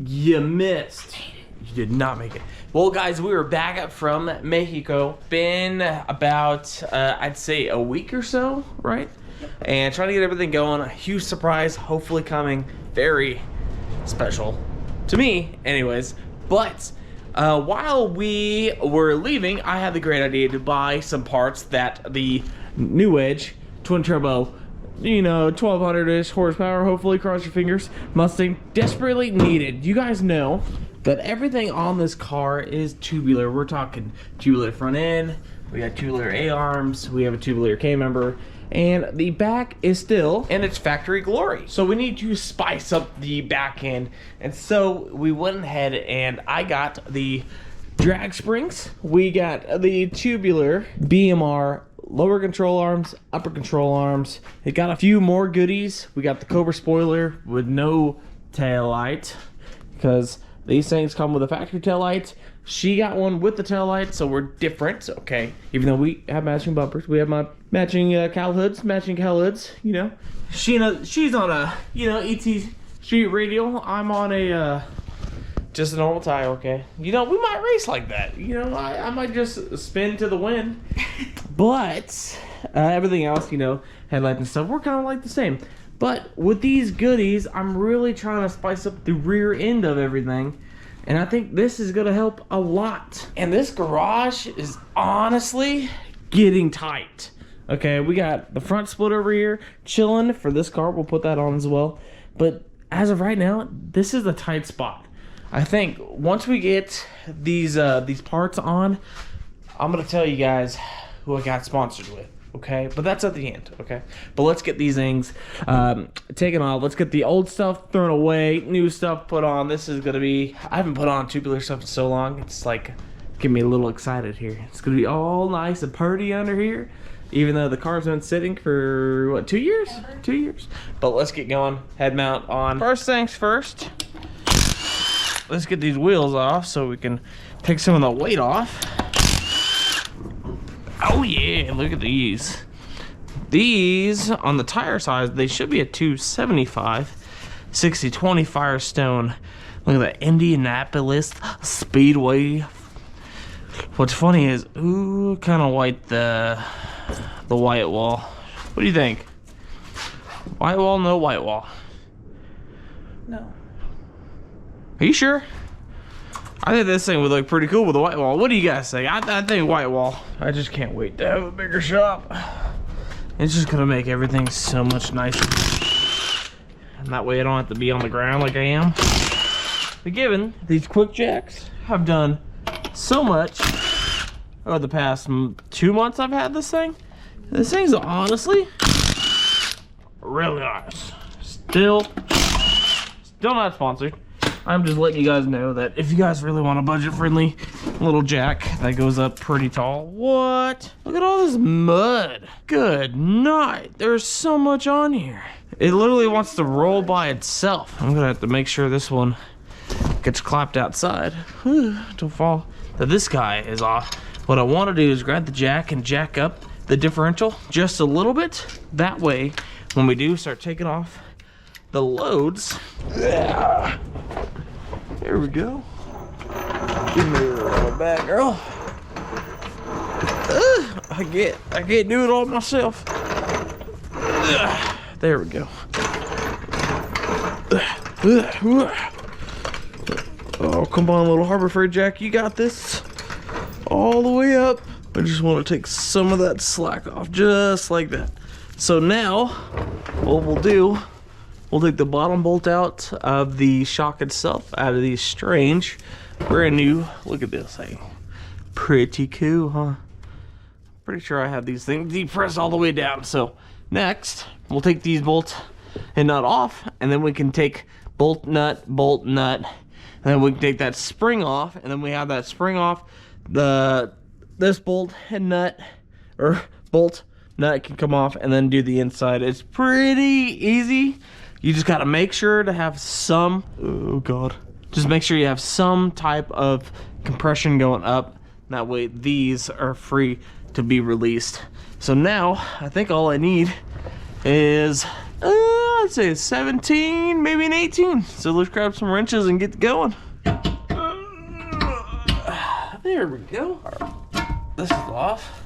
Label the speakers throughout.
Speaker 1: You missed. You did not make it. Well, guys, we were back from Mexico. Been about, I'd say, a week or so, right? And trying to get everything going. A huge surprise, hopefully coming. Very special to me, anyways. But while we were leaving, I had the great idea to buy some parts that the New Edge twin turbo, you know, 1200-ish horsepower, hopefully, cross your fingers, Mustang desperately needed. You guys know that everything on this car is tubular. We're talking tubular front end, we got tubular A-arms, we have a tubular K-member, and the back is still in its factory glory. So we need to spice up the back end. And so we went ahead and I got the drag springs. We got the tubular BMR lower control arms, upper control arms. It got a few more goodies. We got the Cobra spoiler with no tail light, because these things come with a factory tail light. She got one with the tail light, so we're different, okay? Even though we have matching bumpers, we have my matching cowl hoods, you know. She's on a, you know, ET street radial. I'm on a just a normal tire, okay? You know, we might race like that. You know, I might just spin to the wind. But everything else, you know, headlights and stuff, we're kind of like the same. But with these goodies, I'm really trying to spice up the rear end of everything. And I think this is gonna help a lot. And this garage is honestly getting tight. Okay, we got the front split over here chilling for this car. We'll put that on as well. But as of right now, this is a tight spot. I think once we get these parts on, I'm gonna tell you guys who I got sponsored with. Okay, but that's at the end. Okay, but let's get these things taken off. Let's get the old stuff thrown away, new stuff put on. This is gonna be, I haven't put on tubular stuff in so long. It's like getting me a little excited here. It's gonna be all nice and purty under here, even though the car's been sitting for what, 2 years? 2 years. But let's get going. Head mount on. First things first, let's get these wheels off so we can take some of the weight off. Oh yeah, look at these. These, on the tire size, they should be a 275, 60/20 Firestone. Look at that Indianapolis Speedway. What's funny is, ooh, kind of white the white wall. What do you think? White wall, no white wall?
Speaker 2: No.
Speaker 1: Are you sure? I think this thing would look pretty cool with a white wall. What do you guys say? I think white wall. I just can't wait to have a bigger shop. It's just gonna make everything so much nicer. And that way I don't have to be on the ground like I am. But given these quick jacks have done so much over the past 2 months I've had this thing's honestly really nice. Still not sponsored. I'm just letting you guys know that if you guys really want a budget-friendly little jack that goes up pretty tall. What? Look at all this mud. Good night. There's so much on here. It literally wants to roll by itself. I'm gonna have to make sure this one gets clapped outside. Don't fall. Now this guy is off. What I want to do is grab the jack and jack up the differential just a little bit. That way, when we do start taking off the loads, there we go. Give me a little back, girl. I can't do it all myself. There we go. Oh, come on, little Harbor Freight Jack, you got this. All the way up. I just want to take some of that slack off, just like that. So now, what we'll do, we'll take the bottom bolt out of the shock itself, out of these strange, brand new, look at this thing. Pretty cool, huh? Pretty sure I have these things depressed all the way down. So next, we'll take these bolts and nut off, and then we can take bolt, nut, and then we can take that spring off, and then we have that spring off, this bolt and nut, or bolt, nut can come off, and then do the inside. It's pretty easy. You just gotta make sure to have some, oh God. Just make sure you have some type of compression going up. That way these are free to be released. So now, I think all I need is, I I'd say a 17, maybe an 18. So let's grab some wrenches and get going. There we go. This is off.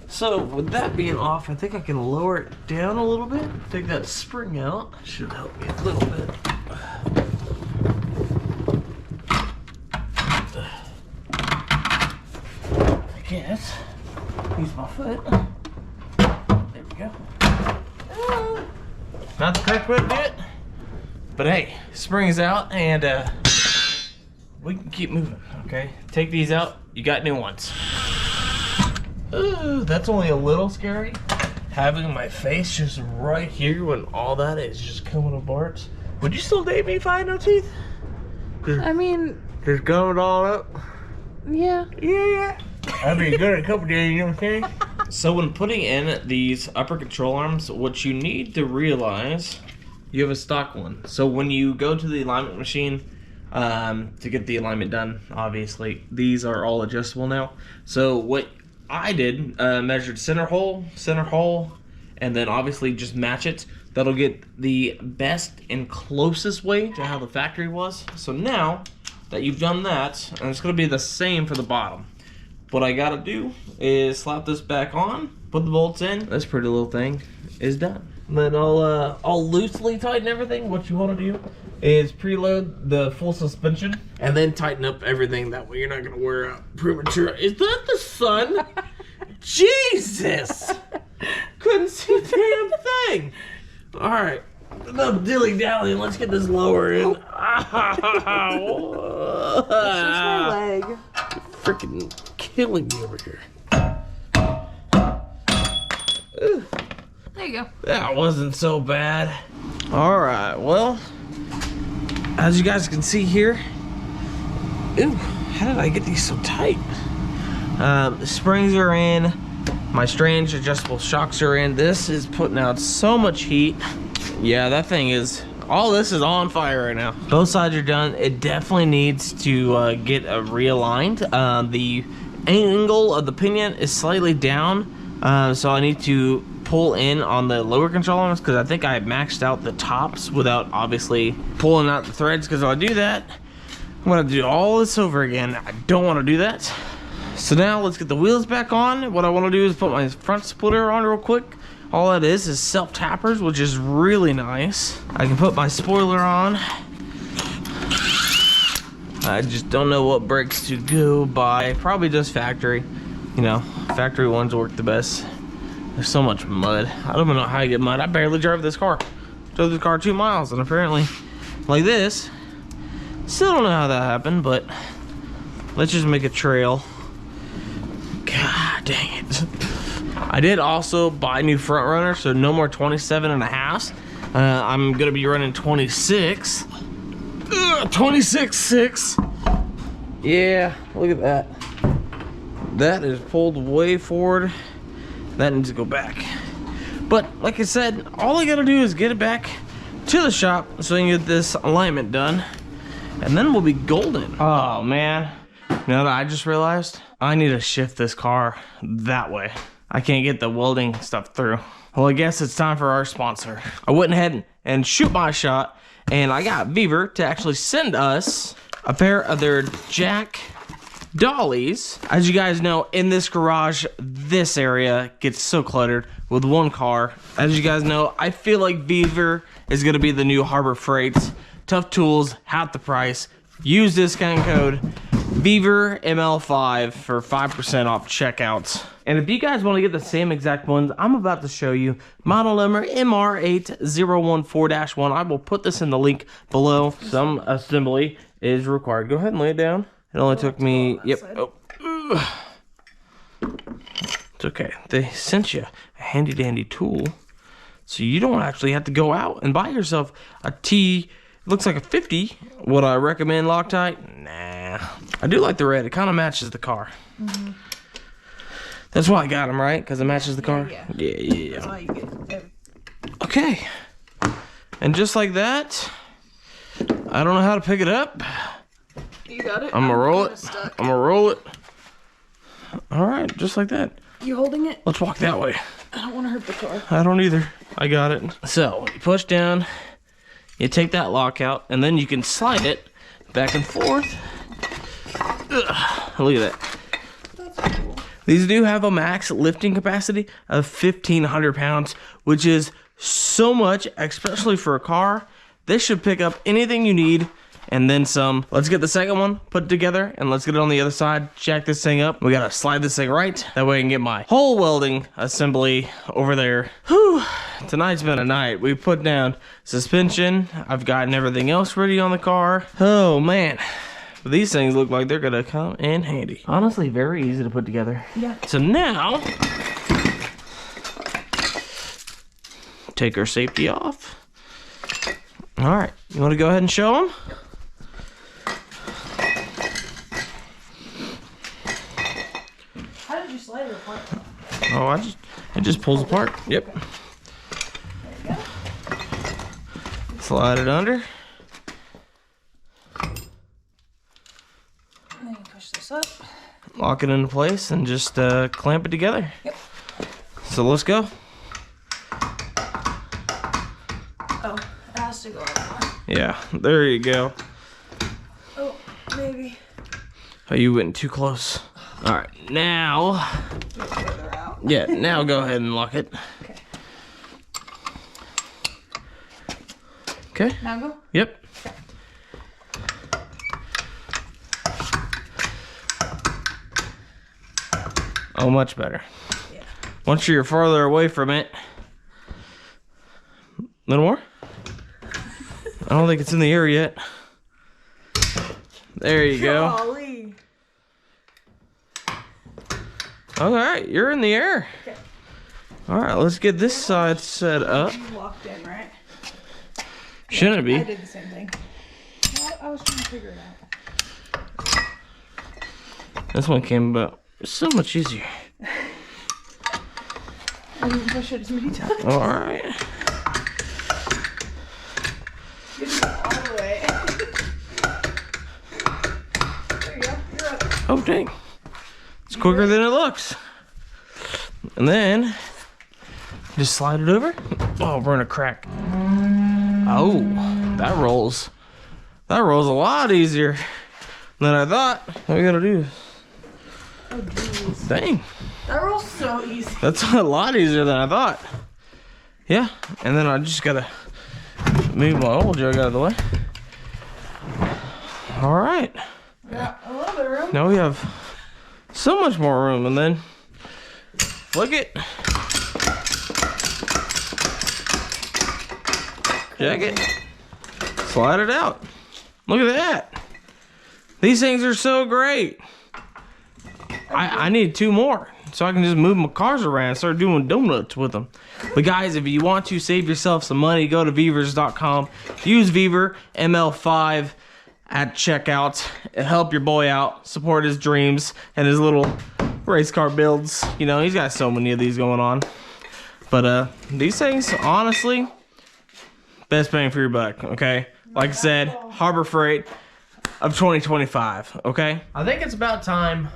Speaker 1: So with that being off, I think I can lower it down a little bit. Take that spring out. Should help me a little bit. I guess. Use my foot. There we go. Not the correct way to do it. But hey, spring is out and we can keep moving, okay? Take these out, you got new ones. Ooh, that's only a little scary. Having my face just right here when all that is just coming apart. Would you still date me if I had no teeth?
Speaker 2: I mean,
Speaker 1: Just gum it all up?
Speaker 2: yeah.
Speaker 1: Yeah. I'd be good in a couple days, you know what I'm saying? So when putting in these upper control arms, what you need to realize, you have a stock one. So when you go to the alignment machine, to get the alignment done, obviously, these are all adjustable now. So what I did, measured center hole, and then obviously just match it. That'll get the best and closest way to how the factory was. So now that you've done that, and it's gonna be the same for the bottom. What I gotta do is slap this back on, put the bolts in. This pretty little thing is done. Then I'll loosely tighten everything. What you wanna do is preload the full suspension and then tighten up everything. That way you're not gonna wear out premature. Is that the sun? Jesus! Couldn't see a damn thing. All right, no dilly dally. Let's get this lower in.
Speaker 2: It's just my leg.
Speaker 1: Freaking killing me over here.
Speaker 2: There you go.
Speaker 1: That wasn't so bad. All right, well, as you guys can see here, ooh, how did I get these so tight? The springs are in, my strange adjustable shocks are in. This is putting out so much heat. Yeah, that thing is, all this is on fire right now. Both sides are done. It definitely needs to get realigned. The angle of the pinion is slightly down, so I need to pull in on the lower control arms because I think I maxed out the tops without obviously pulling out the threads, because if I do that, I'm gonna do all this over again. I don't want to do that. So now let's get the wheels back on. What I want to do is put my front splitter on real quick. All that is self-tappers, which is really nice. I can put my spoiler on. I just don't know what brakes to go by. Probably just factory. You know, factory ones work the best. There's so much mud. I don't even know how you get mud. I barely drive this car. Drove this car 2 miles, and apparently, like this. Still don't know how that happened, but let's just make a trail. God dang it. I did also buy new front runners, so no more 27.5. I'm gonna be running 26. 26.6. Yeah, look at that. That is pulled way forward. That needs to go back. But like I said, all I gotta do is get it back to the shop so I can get this alignment done, and then we'll be golden. Oh man, you know what I just realized? I need to shift this car that way. I can't get the welding stuff through. Well, I guess it's time for our sponsor. I went ahead and shoot my shot, and I got Vevor to actually send us a pair of their jack Dollys. As you guys know, in this garage, this area gets so cluttered with one car. As you guys know, I feel like Vevor is gonna be the new Harbor Freight. Tough tools, half the price. Use discount code Vevor ML5 for 5% off checkouts. And if you guys want to get the same exact ones I'm about to show you, model number MR8014-1, I will put this in the link below. Some assembly is required. Go ahead and lay it down. It only took me, yep. Oh. It's okay. They sent you a handy dandy tool, so you don't actually have to go out and buy yourself a T. It looks like a 50. Would I recommend Loctite? Nah. I do like the red. It kind of matches the car. Mm-hmm. That's why I got them, right? Because it matches the car? Yeah.
Speaker 2: That's why you get it.
Speaker 1: Okay. And just like that, I don't know how to pick it up.
Speaker 2: You got it?
Speaker 1: I'm gonna roll it. I'm gonna roll it. All right, just like that.
Speaker 2: You holding it?
Speaker 1: Let's walk that way.
Speaker 2: don't want to hurt the car.
Speaker 1: I don't either. I got it. So you push down, you take that lock out, and then you can slide it back and forth. Ugh, look at that.
Speaker 2: That's cool.
Speaker 1: These do have a max lifting capacity of 1,500 pounds, which is so much, especially for a car. This should pick up anything you need and then some. Let's get the second one put together and let's get it on the other side. Jack this thing up. We gotta slide this thing right. That way I can get my whole welding assembly over there. Whew. Tonight's been a night. We put down suspension. I've gotten everything else ready on the car. Oh man. But these things look like they're gonna come in handy. Honestly, very easy to put together.
Speaker 2: Yeah.
Speaker 1: So now, take our safety off. All right, you wanna go ahead and show them?
Speaker 2: How did you slide it apart?
Speaker 1: Oh, it just pulls apart. Yep.
Speaker 2: There you go.
Speaker 1: Slide it under.
Speaker 2: And then you push this up.
Speaker 1: Lock it into place and just clamp it together.
Speaker 2: Yep.
Speaker 1: So let's go.
Speaker 2: Oh, it has to go up.
Speaker 1: Yeah, there you go.
Speaker 2: Oh, maybe.
Speaker 1: Oh, you went too close. All right, now.
Speaker 2: Get further out.
Speaker 1: Yeah, now go ahead and lock it.
Speaker 2: Okay.
Speaker 1: Okay.
Speaker 2: Now go.
Speaker 1: Yep. Oh, much better.
Speaker 2: Yeah.
Speaker 1: Once you're farther away from it. A little more? I don't think it's in the air yet. There you go.
Speaker 2: Golly.
Speaker 1: All right, you're in the air.
Speaker 2: Okay.
Speaker 1: All right, let's get this side set up.
Speaker 2: You locked in, right?
Speaker 1: Shouldn't it
Speaker 2: I
Speaker 1: be?
Speaker 2: did the same thing. Well, I was trying to figure it out.
Speaker 1: This one came about so much easier.
Speaker 2: I didn't push it as many times.
Speaker 1: All right.
Speaker 2: Get it all the way. There you go. You're up.
Speaker 1: Oh, dang. It's quicker than it looks. And then, just slide it over. Oh, we're in a crack. Oh, that rolls. That rolls a lot easier than I thought. All we gotta do is,
Speaker 2: Oh, jeez.
Speaker 1: dang.
Speaker 2: That rolls so easy.
Speaker 1: That's a lot easier than I thought. Yeah, and then I just gotta move my oil jug out of the way. All right.
Speaker 2: Got a little bit of room.
Speaker 1: Now we have so much more room, and then flick it. Check it. Slide it out. Look at that. These things are so great. I need 2 more so I can just move my cars around and start doing donuts with them. But guys, if you want to save yourself some money, go to vevors.com. Use Vevor ML5 at checkout and help your boy out. Support his dreams and his little race car builds. You know, he's got so many of these going on. But these things, honestly, best bang for your buck, okay? Like I said, Harbor Freight of 2025, okay? I think it's about time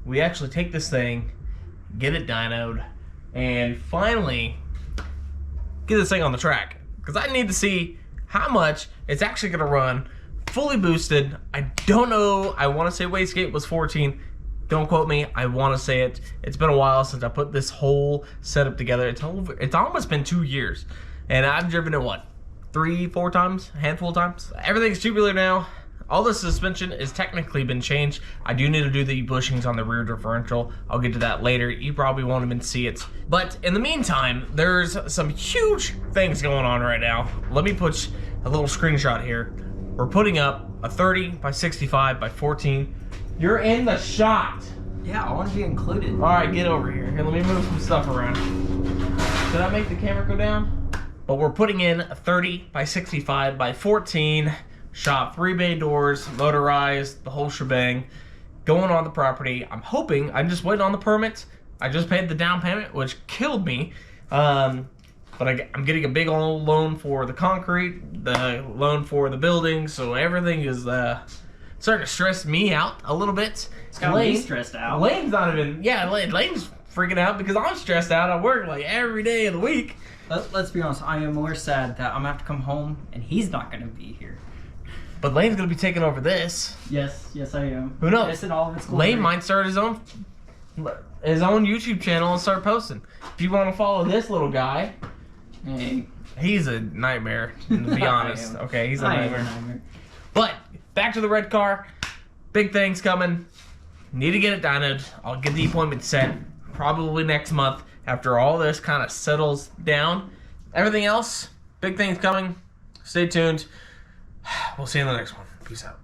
Speaker 1: we actually take this thing, get it dynoed, and finally get this thing on the track. Because I need to see how much it's actually going to run fully boosted. I don't know. I want to say wastegate was 14. Don't quote me. I want to say it. It's been a while since I put this whole setup together. It's almost been 2 years. And I've driven it, what, 3-4 times? A handful of times? Everything's tubular now. All the suspension is technically been changed. I do need to do the bushings on the rear differential. I'll get to that later. You probably won't even see it. But in the meantime, there's some huge things going on right now. Let me put a little screenshot here. We're putting up a 30 by 65 by 14. You're in the shot.
Speaker 3: Yeah, I want to be included.
Speaker 1: All right, get over here. Here, let me move some stuff around. Did I make the camera go down? But we're putting in a 30 by 65 by 14 shop, 3 bay doors, motorized, the whole shebang, going on the property. I'm hoping, I'm just waiting on the permits. I just paid the down payment, which killed me. But I'm getting a big old loan for the concrete, the loan for the building, so everything is starting to stress me out a little bit.
Speaker 3: It's got me stressed out.
Speaker 1: Lane's not even, yeah, Lane's freaking out because I'm stressed out. I work like every day of the week.
Speaker 3: Let's be honest. I am more sad that I'm gonna have to come home and he's not gonna be here.
Speaker 1: But Lane's gonna be taking over this.
Speaker 3: Yes, I am.
Speaker 1: Who knows?
Speaker 3: Yes, in all of its glory.
Speaker 1: Lane might start his own YouTube channel and start posting. If you want to follow this little guy,
Speaker 3: Hey,
Speaker 1: he's a nightmare. To be honest, okay, he's a
Speaker 3: I am
Speaker 1: nightmare. But back to the red car. Big things coming. Need to get it dynoed. I'll get the appointment set probably next month after all this kind of settles down. Everything else, big things coming. Stay tuned. We'll see you in the next one. Peace out.